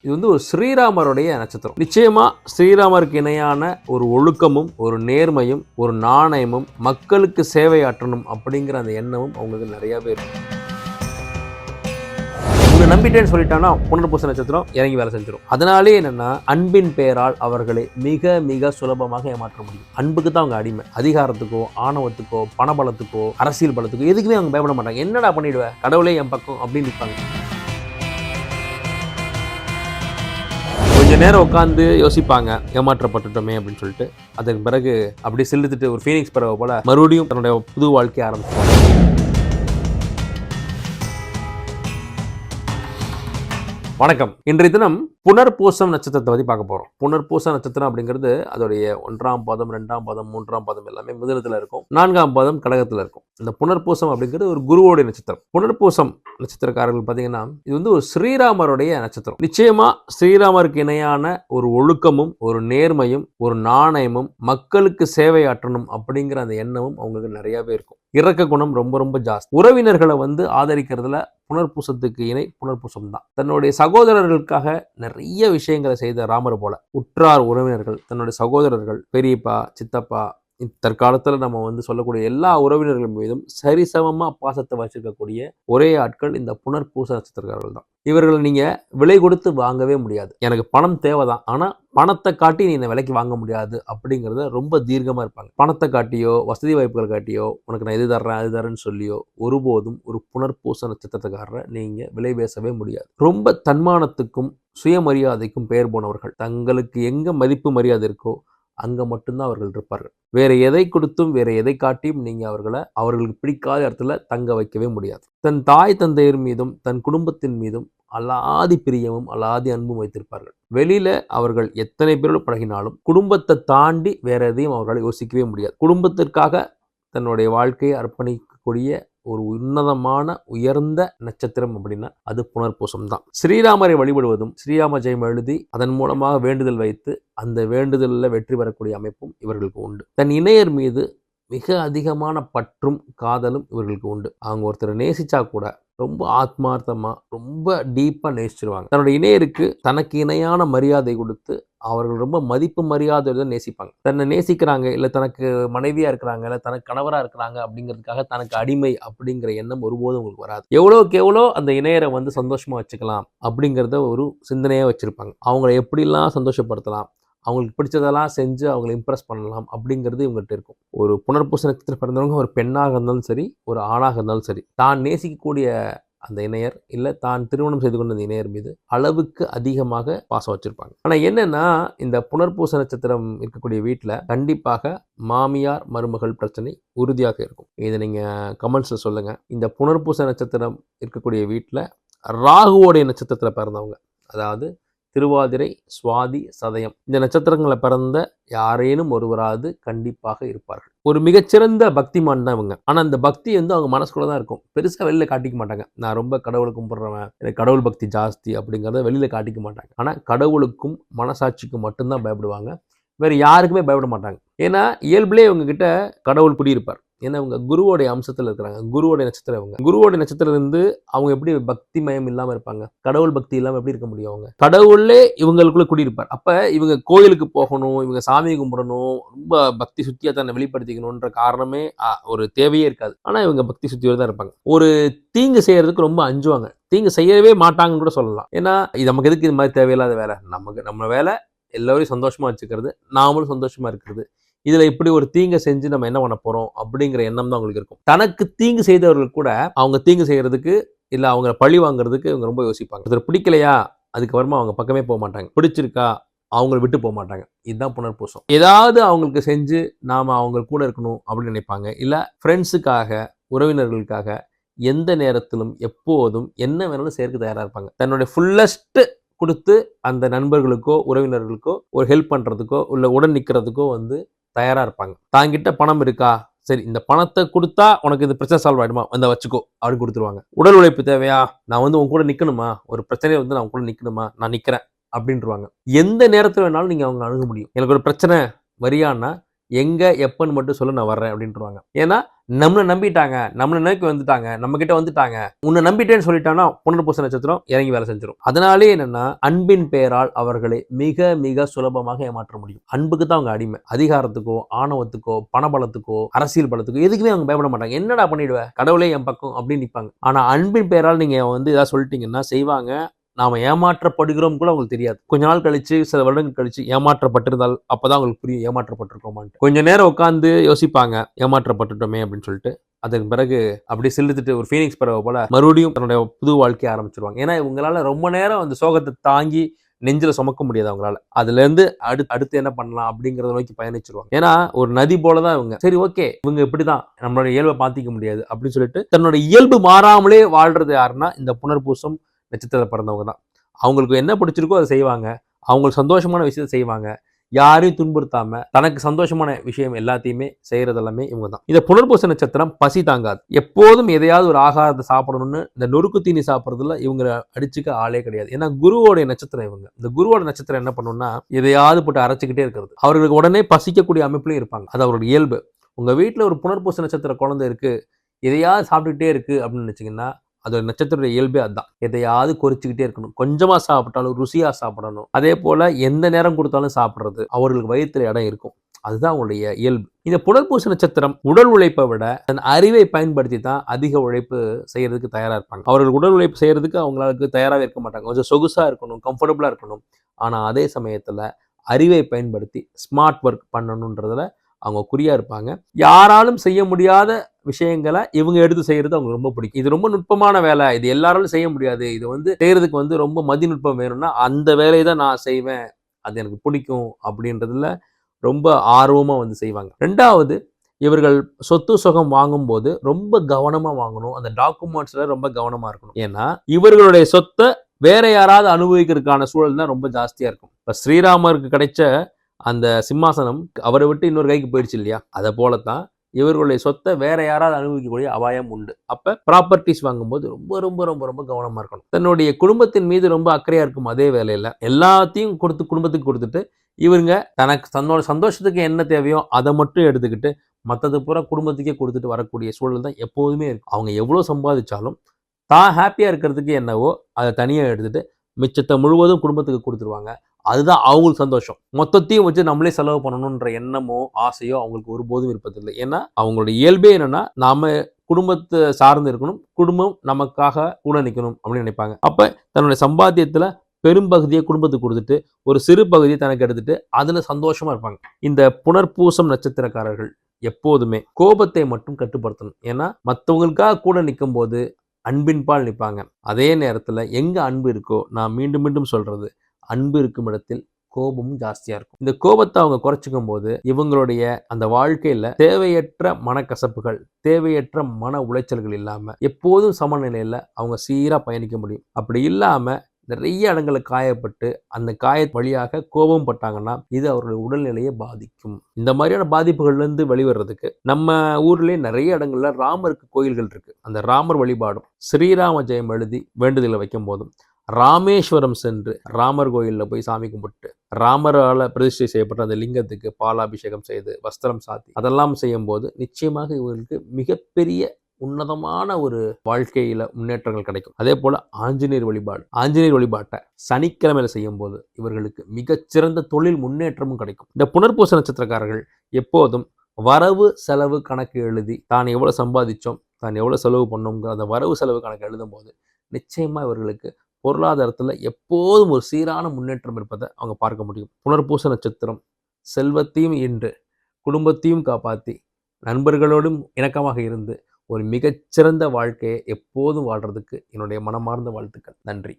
இது ஒரு ஸ்ரீராமருடைய நட்சத்திரம். நிச்சயமா ஸ்ரீராமருக்கு இணையான ஒரு ஒழுக்கமும் ஒரு நேர்மையும் ஒரு நாணயமும் மக்களுக்கு சேவையாற்றணும் அப்படிங்கிற அந்த எண்ணமும் அவங்களுக்கு நிறையவே இருக்கு. உங்களை நம்பிட்டேன்னு சொல்லிட்டானா புனர்பூச நட்சத்திரம் இறங்கி வேலை செஞ்சிடும். அதனாலே என்னன்னா அன்பின் பெயரால் அவர்களை மிக மிக சுலபமாக ஏமாற்ற முடியும். அன்புக்கு தான் அவங்க அடிமை. அதிகாரத்துக்கோ ஆணவத்துக்கோ பணபலத்துக்கோ அரசியல் பலத்துக்கோ எதுக்குமே அவங்க பயப்பட மாட்டாங்க. என்னடா பண்ணிடுவேன், கடவுளே என் பக்கம் அப்படின்னு நிற்பாங்க. கொஞ்ச நேரம் உட்காந்து யோசிப்பாங்க, ஏமாற்றப்பட்டுட்டோமே அப்படின்னு சொல்லிட்டு. அதற்கு பிறகு அப்படி செலுத்திட்டு ஒரு ஃபீனிக்ஸ் பறவை போல மறுபடியும் தன்னுடைய புது வாழ்க்கையை ஆரம்பிச்சுவாங்க. வணக்கம். இன்றைய தினம் புனர்பூசம் நட்சத்திரத்தை பற்றி பார்க்க போகிறோம். புனர்பூச நட்சத்திரம் அப்படிங்கிறது அதோடைய 1ஆம் பாதம் 2ஆம் பாதம் 3ஆம் பாதம் எல்லாமே மிதுனத்தில் இருக்கும். 4ஆம் பாதம் கடகத்தில் இருக்கும். இந்த புனர்பூசம் அப்படிங்கிறது ஒரு குருவோடைய நட்சத்திரம். புனர்பூசம் நட்சத்திரக்காரர்கள் பார்த்தீங்கன்னா இது ஒரு ஸ்ரீராமருடைய நட்சத்திரம். நிச்சயமா ஸ்ரீராமருக்கு இணையான ஒரு ஒழுக்கமும் ஒரு நேர்மையும் ஒரு நாணயமும் மக்களுக்கு சேவையாற்றணும் அப்படிங்கிற அந்த எண்ணமும் அவங்களுக்கு நிறையவே இருக்கும். இரக்க குணம் ரொம்ப ரொம்ப ஜாஸ்தி. உறவினர்களை ஆதரிக்கிறதுல புனர்பூசத்துக்கு இணை புனர்பூசம் தான். தன்னுடைய சகோதரர்களுக்காக நிறைய விஷயங்களை செய்த ராமர் போல உற்றார் உறவினர்கள், தன்னுடைய சகோதரர்கள், பெரியப்பா, சித்தப்பா, தற்காலத்தில் நம்ம சொல்லக்கூடிய எல்லா உறவினர்கள் மீதும் சரிசமமா பாசத்தை வச்சிருக்கக்கூடிய ஒரே ஆட்கள் இந்த புனர்பூச நட்சத்திரக்காரர்கள் தான். இவர்களை நீங்க விலை கொடுத்து வாங்கவே முடியாது. எனக்கு பணம் தேவைதான், ஆனா பணத்தை காட்டி நீ இந்த விலைக்கு வாங்க முடியாது அப்படிங்கிறத ரொம்ப தீர்க்கமா இருப்பாங்க. பணத்தை காட்டியோ வசதி வாய்ப்புகள் காட்டியோ உனக்கு நான் இது தர்றேன் அது தரேன்னு சொல்லியோ ஒருபோதும் ஒரு புனர்பூச நட்சத்திரக்காரரை நீங்க விலை பேசவே முடியாது. ரொம்ப தன்மானத்துக்கும் சுயமரியாதைக்கும் பெயர் போனவர்கள். தங்களுக்கு எங்க மதிப்பு மரியாதை இருக்கோ அங்க மட்டும்தான் அவர்கள் இருப்பார்கள். வேற எதை கொடுத்தும் வேற எதை காட்டியும் நீங்க அவர்களுக்கு பிடிக்காத இடத்துல தங்க வைக்கவே முடியாது. தன் தாய் தந்தையர் மீதும் தன் குடும்பத்தின் மீதும் அலாதி பிரியமும் அலாதி அன்பும் வைத்திருப்பார்கள். வெளியில அவர்கள் எத்தனை பேரோடு பழகினாலும் குடும்பத்தை தாண்டி வேற எதையும் அவர்களால் யோசிக்கவே முடியாது. குடும்பத்திற்காக தன்னுடைய வாழ்க்கையை அர்ப்பணிக்கக்கூடிய ஒரு உன்னதமான உயர்ந்த நட்சத்திரம் அப்படின்னா அது புனர்பூசம் தான். ஸ்ரீராமரை வழிபடுவதும் ஸ்ரீராம ஜெயம் எழுதி அதன் மூலமாக வேண்டுதல் வைத்து அந்த வேண்டுதலில் வெற்றி பெறக்கூடிய அமைப்பும் இவர்களுக்கு உண்டு. தன் இணையர் மீது மிக அதிகமான பற்றும் காதலும் இவர்களுக்கு உண்டு. அவங்க ஒருத்தரை நேசிச்சா கூட ரொம்ப ஆத்மார்த்தமா ரொம்ப டீப்பா நேசிச்சிருவாங்க. தன்னோட இணையருக்கு தனக்கு இணையான மரியாதை கொடுத்து அவர்கள் ரொம்ப மதிப்பு மரியாதையுடன் நேசிப்பாங்க. தன்னை நேசிக்கிறாங்க, இல்லை தனக்கு மனைவியா இருக்கிறாங்க, இல்லை தனக்கு கணவரா இருக்கிறாங்க அப்படிங்கிறதுக்காக தனக்கு அடிமை அப்படிங்கிற எண்ணம் ஒருபோதும் உங்களுக்கு வராது. எவ்வளோக்கு எவ்வளோ அந்த இணையரை சந்தோஷமா வச்சுக்கலாம் அப்படிங்கிறத ஒரு சிந்தனையா வச்சிருப்பாங்க. அவங்கள எப்படிலாம் சந்தோஷப்படுத்தலாம், அவங்களுக்கு பிடிச்சதெல்லாம் செஞ்சு அவங்களை இம்ப்ரெஸ் பண்ணலாம் அப்படிங்கிறது இவங்ககிட்ட இருக்கும். ஒரு புனர்பூச நட்சத்திரத்தில் பிறந்தவங்க ஒரு பெண்ணாக இருந்தாலும் சரி ஒரு ஆணாக இருந்தாலும் சரி தான் நேசிக்கக்கூடிய அந்த இணையர் இல்லை தான் திருமணம் செய்து கொண்ட அந்த இணையர் மீது அளவுக்கு அதிகமாக பாசம் வச்சிருப்பாங்க. ஆனால் என்னன்னா இந்த புனர்பூச நட்சத்திரம் இருக்கக்கூடிய வீட்டில் கண்டிப்பாக மாமியார் மருமகள் பிரச்சனை உறுதியாக இருக்கும். இதை நீங்க கமெண்ட்ஸ்ல சொல்லுங்க. இந்த புனர்பூச நட்சத்திரம் இருக்கக்கூடிய வீட்டில் ராகுவோடைய நட்சத்திரத்தில் பிறந்தவங்க, அதாவது திருவாதிரை, சுவாதி, சதயம் இந்த நட்சத்திரங்களை பிறந்த யாரேனும் ஒருவராது கண்டிப்பாக இருப்பார்கள். ஒரு மிகச்சிறந்த பக்திமான் தான் இவங்க. ஆனா அந்த பக்தி அவங்க மனசுக்குள்ள தான் இருக்கும். பெருசா வெளியில காட்டிக்க மாட்டாங்க. நான் ரொம்ப கடவுளை கும்பிடுறவன், எனக்கு கடவுள் பக்தி ஜாஸ்தி அப்படிங்கிறத வெளியில காட்டிக்க மாட்டாங்க. ஆனா கடவுளுக்கும் மனசாட்சிக்கும் மட்டும்தான் பயப்படுவாங்க. வேற யாருக்குமே பயப்பட மாட்டாங்க. ஏன்னா இயல்பிலே இவங்க கிட்ட கடவுள் குடியிருப்பார். ஏன்னா இவங்க குருவோடைய அம்சத்தில் இருக்கிறாங்க. குருவோடைய நட்சத்திரம் இவங்க. குருவோடைய நட்சத்திரம் இருந்து அவங்க எப்படி பக்தி மயம் இல்லாம இருப்பாங்க? கடவுள் பக்தி இல்லாம எப்படி இருக்க முடியும்? அவங்க கடவுளே இவங்களுக்குள்ள குடியிருப்பார். அப்ப இவங்க கோயிலுக்கு போகணும், இவங்க சாமி கும்பிடணும், ரொம்ப பக்தி சுத்தியா தன்னை வெளிப்படுத்திக்கணும்ன்ற காரணமே ஒரு தேவையே இருக்காது. ஆனா இவங்க பக்தி சுத்தியோடு தான் இருப்பாங்க. ஒரு தீங்கு செய்யறதுக்கு ரொம்ப அஞ்சுவாங்க. தீங்கு செய்யவே மாட்டாங்கன்னு கூட சொல்லலாம். ஏன்னா இது நமக்கு எதுக்கு இது மாதிரி தேவையில்லாத வேலை? நம்ம வேலை எல்லோரையும் சந்தோஷமா வச்சுக்கிறது, நாமளும் சந்தோஷமா இருக்கிறது. இதுல இப்படி ஒரு தீங்கை செஞ்சு நம்ம என்ன பண்ண போறோம் அப்படிங்கிற எண்ணம் தான் அவங்களுக்கு இருக்கும். தனக்கு தீங்கு செய்தவர்கள் கூட அவங்க தீங்கு செய்யறதுக்கு இல்ல அவங்க பழி வாங்குறதுக்கு இவங்க ரொம்ப யோசிப்பாங்க. ஒருத்தர் பிடிக்கலையா அதுக்கப்புறமா அவங்க பக்கமே போக மாட்டாங்க. பிடிச்சிருக்கா அவங்களை விட்டு போக மாட்டாங்க. இதுதான் புனர்பூசம். ஏதாவது அவங்களுக்கு செஞ்சு நாம அவங்க கூட இருக்கணும் அப்படின்னு நினைப்பாங்க. இல்ல ஃப்ரெண்ட்ஸுக்காக உறவினர்களுக்காக எந்த நேரத்திலும் எப்போதும் என்ன வேணாலும் சேர்க்க தயாரா இருப்பாங்க. தன்னுடைய ஃபுல்லஸ்ட் கொடுத்து அந்த நண்பர்களுக்கோ உறவினர்களுக்கோ ஒரு ஹெல்ப் பண்றதுக்கோ இல்ல உடன் நிற்கிறதுக்கோ தயாரா இருப்பாங்க. தாங்கிட்ட பணம் இருக்கா, சரி இந்த பணத்தை கொடுத்தா உனக்கு இது பிரச்சனை சால்வ் ஆயிடுமா, வச்சுக்கோ அப்படின்னு கொடுத்துருவாங்க. உடல் உழைப்பு தேவையா, நான் உன் கூட நிக்கணுமா, ஒரு பிரச்சனையை நான் கூட நிக்கணுமா, நான் நிக்கிறேன் அப்படின்ட்டுருவாங்க. எந்த நேரத்தில் வேணாலும் நீங்க அவங்க அணுக முடியும். எனக்கு ஒரு பிரச்சனை வரியான்னா எங்க எப்பன்னு மட்டும் சொல்ல, நான் வர்றேன் அப்படின்ட்டுருவாங்க. ஏன்னா நம்மளை நம்பிட்டாங்க, நம்மளை நோக்கி வந்துட்டாங்க, நம்ம கிட்ட வந்துட்டாங்க. உன்னை நம்பிட்டேன்னு சொல்லிட்டான்னா புனர்பூச நட்சத்திரம் இறங்கி வேலை செஞ்சிடும். அதனாலே என்னன்னா அன்பின் பெயரால் அவர்களை மிக மிக சுலபமாக ஏமாற்ற முடியும். அன்புக்கு தான் அவங்க அடிமை. அதிகாரத்துக்கோ, ஆணவத்துக்கோ, பணபலத்துக்கோ, அரசியல் பலத்துக்கோ எதுக்குமே அவங்க பயப்பட மாட்டாங்க. என்னடா பண்ணிடுவ, கடவுளே என் பக்கம் அப்படின்னு நிற்பாங்க. ஆனா அன்பின் பெயரால் நீங்க ஏதாவது சொல்லிட்டீங்கன்னா செய்வாங்க. நாம ஏமாற்றப்படுகிறோம் கூட அவங்களுக்கு தெரியாது. கொஞ்ச நாள் கழிச்சு, சில வருடங்கள் கழிச்சு ஏமாற்றப்பட்டிருந்தால் அப்பதான் அவங்களுக்கு புரியும் ஏமாற்றப்பட்டிருக்கோமான்ட்டு. கொஞ்ச நேரம் உட்காந்து யோசிப்பாங்க, ஏமாற்றப்பட்டுட்டோமே அப்படின்னு சொல்லிட்டு. அதன் பிறகு அப்படியே செலுத்திட்டு ஒரு ஃபீனிக்ஸ் பறவை போல மறுபடியும் தன்னுடைய புது வாழ்க்கையை ஆரம்பிச்சிருவாங்க. ஏன்னா இவங்களால ரொம்ப நேரம் அந்த சோகத்தை தாங்கி நெஞ்சில சுமக்க முடியாது அவங்களால. அதுல இருந்து அடுத்து என்ன பண்ணலாம் அப்படிங்கறத நோக்கி பயணிச்சிருவாங்க. ஏன்னா ஒரு நதி போலதான் இவங்க. சரி ஓகே, இவங்க இப்படிதான், நம்மளோட இயல்பை மாத்திக்க முடியாது அப்படின்னு சொல்லிட்டு தன்னோட இயல்பு மாறாமலே வாழ்றது யாருன்னா இந்த புனர்பூசம் நட்சத்திரத்தில் பிறந்தவங்க தான். அவங்களுக்கு என்ன பிடிச்சிருக்கோ அதை செய்வாங்க. அவங்களுக்கு சந்தோஷமான விஷயத்தை செய்வாங்க. யாரையும் துன்புறுத்தாம தனக்கு சந்தோஷமான விஷயம் எல்லாத்தையுமே செய்யறது எல்லாமே இவங்க தான். இந்த புனர்பூச நட்சத்திரம் பசி தாங்காது. எப்போதும் எதையாவது ஒரு ஆகாரத்தை சாப்பிடணும்னு இந்த நொறுக்கு தீனி சாப்பிட்றதுல இவங்க அடிச்சுக்க ஆளே கிடையாது. ஏன்னா குருவோடைய நட்சத்திரம் இவங்க. இந்த குருவோட நட்சத்திரம் என்ன பண்ணும்னா எதையாவது போட்டு அரைச்சிக்கிட்டே இருக்கிறது. அவர்களுக்கு உடனே பசிக்கக்கூடிய அமைப்புலையும் இருப்பாங்க. அது அவருடைய இயல்பு. உங்க வீட்டில் ஒரு புனர்பூச நட்சத்திர குழந்தை இருக்கு, எதையாவது சாப்பிட்டுக்கிட்டே இருக்கு அப்படின்னு நினைச்சீங்கன்னா அதோட நட்சத்திர இயல்பே அதுதான். எதையாவது கொறிச்சுக்கிட்டே இருக்கணும். கொஞ்சமா சாப்பிட்டாலும் ருசியா சாப்பிடணும். அதே போல எந்த நேரம் கொடுத்தாலும் சாப்பிடுறது. அவர்களுக்கு வயிற்றுல இடம் இருக்கும். அதுதான் அவங்களுடைய இயல்பு. இந்த புனர்பூச நட்சத்திரம் உடல் உழைப்பை விட தன் அறிவை பயன்படுத்தி தான் அதிக உழைப்பு செய்யறதுக்கு தயாரா இருப்பாங்க. அவர்கள் உடல் உழைப்பு செய்யறதுக்கு அவங்களுக்கு தயாராக இருக்க மாட்டாங்க. கொஞ்சம் சொகுசா இருக்கணும், கம்ஃபர்டபுளா இருக்கணும். ஆனா அதே சமயத்துல அறிவை பயன்படுத்தி ஸ்மார்ட் ஒர்க் பண்ணணுன்றதுல அவங்க குறியா இருப்பாங்க. யாராலும் செய்ய முடியாத விஷயங்களை இவங்க எடுத்து செய்யறது அவங்க ரொம்ப பிடிக்கும். இது ரொம்ப நுட்பமான வேலை, இது எல்லாராலும் செய்ய முடியாது, இது செய்யறதுக்கு ரொம்ப மதிநுட்பம் வேணும்னா அந்த வேலையை தான் நான் செய்வேன், அது எனக்கு பிடிக்கும் அப்படின்றதுல ரொம்ப ஆர்வமா செய்வாங்க. ரெண்டாவது, இவர்கள் சொத்து சுகம் வாங்கும்போது ரொம்ப கவனமா வாங்கணும். அந்த டாக்குமெண்ட்ஸ்ல ரொம்ப கவனமா இருக்கணும். ஏன்னா இவர்களுடைய சொத்தை வேற யாராவது அனுபவிக்கிறதுக்கான சூழல் தான் ரொம்ப ஜாஸ்தியா இருக்கும். இப்ப ஸ்ரீராமருக்கு கிடைச்ச அந்த சிம்மாசனம் அவரை விட்டு இன்னொரு கைக்கு போயிடுச்சு இல்லையா? அதை போலத்தான் இவர்களுடைய சொத்தை வேற யாராவது அனுபவிக்கக்கூடிய அபாயம் உண்டு. அப்ப ப்ராப்பர்ட்டிஸ் வாங்கும்போது ரொம்ப ரொம்ப ரொம்ப ரொம்ப கவனமா இருக்கணும். தன்னுடைய குடும்பத்தின் மீது ரொம்ப அக்கறையா இருக்கும். அதே வேலையில எல்லாத்தையும் குடும்பத்துக்கு கொடுத்துட்டு இவங்க தன்னோட சந்தோஷத்துக்கு என்ன தேவையோ அதை மட்டும் எடுத்துக்கிட்டு மற்றது பூரா குடும்பத்துக்கே கொடுத்துட்டு வரக்கூடிய சூழல் தான் எப்போதுமே இருக்கும். அவங்க எவ்வளவு சம்பாதிச்சாலும் தான் ஹாப்பியா இருக்கிறதுக்கு என்னவோ அதை தனியா எடுத்துட்டு மிச்சத்தை முழுவதும் குடும்பத்துக்கு கொடுத்துருவாங்க. அதுதான் அவங்களுக்கு சந்தோஷம். மொத்தத்தையும் வச்சு நம்மளே செலவு பண்ணணுன்ற எண்ணமோ ஆசையோ அவங்களுக்கு ஒருபோதும் இருப்பதில்லை. ஏன்னா அவங்களோட இயல்பே என்னன்னா நாம குடும்பத்தை சார்ந்து இருக்கணும், குடும்பம் நமக்காக கூட நிற்கணும் அப்படின்னு நினைப்பாங்க. அப்ப தன்னுடைய சம்பாத்தியத்துல பெரும்பகுதியை குடும்பத்துக்கு கொடுத்துட்டு ஒரு சிறு பகுதியை தனக்கு எடுத்துட்டு அதுல சந்தோஷமா இருப்பாங்க. இந்த புனர்பூசம் நட்சத்திரக்காரர்கள் எப்போதுமே கோபத்தை மட்டும் கட்டுப்படுத்தணும். ஏன்னா மற்றவங்களுக்காக கூட நிற்கும் போது அன்பின் பால் நிற்பாங்க. அதே நேரத்துல எங்க அன்பு இருக்கோ, நான் மீண்டும் மீண்டும் சொல்றது, அன்பு இருக்கும் இடத்தில் கோபமும் ஜாஸ்தியா இருக்கும். இந்த கோபத்தை அவங்க குறைச்சிக்கும் போது இவங்களுடைய அந்த வாழ்க்கையில தேவையற்ற மனக்கசப்புகள், தேவையற்ற மன உளைச்சல்கள் இல்லாம எப்போதும் சமநிலையில அவங்க சீரா பயணிக்க முடியும். அப்படி இல்லாம நிறைய இடங்களை காயப்பட்டு அந்த காய வழியாக கோபம் பட்டாங்கன்னா இது அவர்களுடைய உடல்நிலையை பாதிக்கும். இந்த மாதிரியான பாதிப்புகள்ல இருந்து வெளிவரதுக்கு நம்ம ஊர்லயே நிறைய இடங்கள்ல ராமருக்கு கோயில்கள் இருக்கு. அந்த ராமர் வழிபாடும் ஸ்ரீராம ஜெயம் எழுதி வேண்டுதலை வைக்கும் போதும் ராமேஸ்வரம் சென்று ராமர் கோயிலில் போய் சாமி கும்பிட்டு ராமரால் பிரதிஷ்டை செய்யப்பட்ட அந்த லிங்கத்துக்கு பாலாபிஷேகம் செய்து வஸ்திரம் சாத்தி அதெல்லாம் செய்யும் போது நிச்சயமாக இவர்களுக்கு மிகப்பெரிய உன்னதமான ஒரு வாழ்க்கையில முன்னேற்றங்கள் கிடைக்கும். அதே போல ஆஞ்சநேயர் வழிபாட்டை சனிக்கிழமையில செய்யும் போது இவர்களுக்கு மிகச்சிறந்த தொழில் முன்னேற்றமும் கிடைக்கும். இந்த புனர்பூச நட்சத்திரக்காரர்கள் எப்போதும் வரவு செலவு கணக்கு எழுதி தான் எவ்வளவு சம்பாதிச்சோம், தான் எவ்வளவு செலவு பண்ணோங்கிற அந்த வரவு செலவு கணக்கு எழுதும் போது நிச்சயமா இவர்களுக்கு பொருளாதாரத்துல எப்போதும் ஒரு சீரான முன்னேற்றம் இருப்பதை அவங்க பார்க்க முடியும். புனர்பூச நட்சத்திரம் செல்வத்தையும் ஈன்று குடும்பத்தையும் காப்பாற்றி நண்பர்களோடும் இணக்கமாக இருந்து ஒரு மிகச்சிறந்த வாழ்க்கையை எப்போதும் வாழ்றதுக்கு என்னுடைய மனமார்ந்த வாழ்த்துக்கள். நன்றி.